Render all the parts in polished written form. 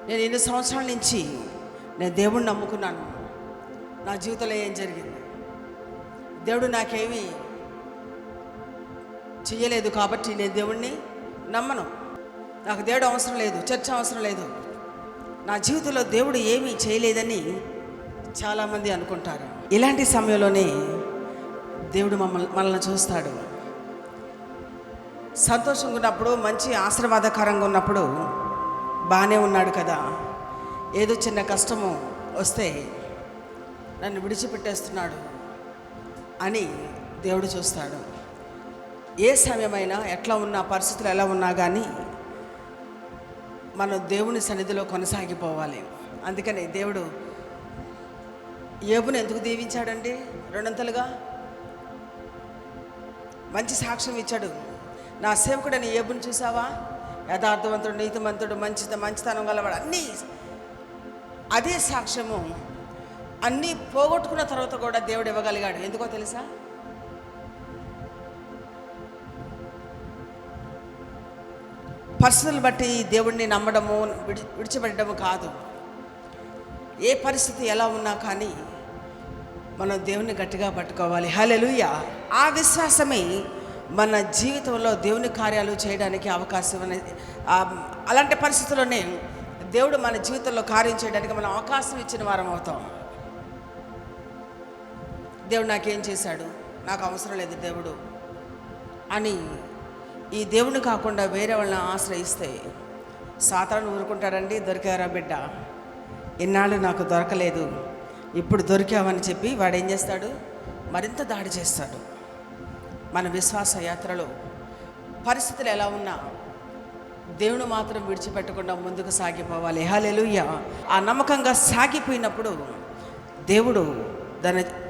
నేను ఎన్ని సంవత్సరాల నుంచి నేను దేవుణ్ణి నమ్ముకున్నాను, నా జీవితంలో ఏం జరిగింది? దేవుడు నాకేమీ చెయ్యలేదు కాబట్టి నేను దేవుణ్ణి నమ్మను. నాకు దేవుడు అవసరం లేదు, చర్చ అవసరం లేదు, నా జీవితంలో దేవుడు ఏమీ చేయలేదని చాలామంది అనుకుంటారు. ఇలాంటి సమయంలోనే దేవుడు మనల్ని చూస్తాడు. సంతోషంగా ఉన్నప్పుడు, మంచి ఆశీర్వాదకరంగా ఉన్నప్పుడు బాగానే ఉన్నాడు కదా, ఏదో చిన్న కష్టము వస్తే నన్ను విడిచిపెట్టేస్తున్నాడు అని దేవుడు చూస్తాడు. ఏ సమయమైనా, ఎట్లా ఉన్నా, పరిస్థితులు ఎలా ఉన్నా కానీ మనం దేవుని సన్నిధిలో కొనసాగిపోవాలి. అందుకని దేవుడు యోబుని ఎందుకు దీవించాడండి? రెండంతలుగా మంచి సాక్ష్యం ఇచ్చాడు. నా సేవకుడని యోబుని చూసావా? యథార్థవంతుడు, నీతిమంతుడు, మంచితనం గలవాడు, అన్నీ అదే సాక్ష్యము. అన్నీ పోగొట్టుకున్న తర్వాత కూడా దేవుడు ఇవ్వగలిగాడు. ఎందుకో తెలుసా? పరిస్థితులు బట్టి దేవుడిని నమ్మడము, విడిచిపెట్టడము కాదు. ఏ పరిస్థితి ఎలా ఉన్నా కానీ మనం దేవుని గట్టిగా పట్టుకోవాలి. హల్లెలూయా. ఆ విశ్వాసమే మన జీవితంలో దేవుని కార్యాలు చేయడానికి అవకాశం అనేది. అలాంటి పరిస్థితుల్లోనే దేవుడు మన జీవితంలో కార్యం చేయడానికి మనం అవకాశం ఇచ్చిన వారం అవుతాం. దేవుడు నాకేం చేశాడు, నాకు అవసరం లేదు దేవుడు అని ఈ దేవుని కాకుండా వేరే వాళ్ళని ఆశ్రయిస్తే సాతాను ఊరుకుంటాడండి. దొరికారా బిడ్డ, ఇన్నాళ్ళు నాకు దొరకలేదు, ఇప్పుడు దొరికావని చెప్పి వాడు ఏం చేస్తాడు? మరింత దాడి చేస్తాడు. మన విశ్వాస యాత్రలో పరిస్థితులు ఎలా ఉన్నా దేవుని మాత్రం విడిచిపెట్టకుండా ముందుకు సాగిపోవాలి. హల్లెలూయా. ఆ నమ్మకంగా సాగిపోయినప్పుడు దేవుడు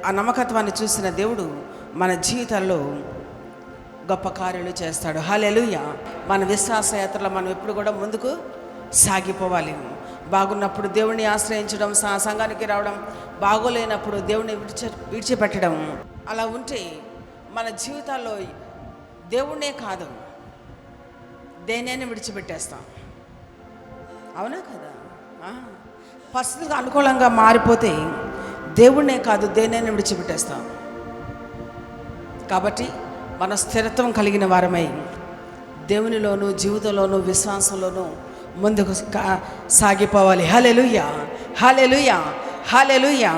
ఆ నమ్మకత్వాన్ని చూసిన దేవుడు మన జీవితాల్లో గొప్ప కార్యాలు చేస్తాడు. హల్లెలూయా. మన విశ్వాస యాత్రలో మనం ఎప్పుడు కూడా ముందుకు సాగిపోవాలి. బాగున్నప్పుడు దేవుణ్ణి ఆశ్రయించడం, సంఘానికి రావడం, బాగోలేనప్పుడు దేవుణ్ణి విడిచిపెట్టడం. అలా ఉంటే మన జీవితాల్లో దేవుణ్ణే కాదు, దేనైనా విడిచిపెట్టేస్తాం. అవునా కదా? పరిస్థితులకు అనుకూలంగా మారిపోతే దేవుణ్ణే కాదు, దేనైనా విడిచిపెట్టేస్తాం. కాబట్టి మన స్థిరత్వం కలిగిన వారమై దేవునిలోనూ, జీవితంలోనూ, విశ్వాసంలోనూ ముందుకు సాగిపోవాలి. హల్లెలూయా, హల్లెలూయా, హల్లెలూయా.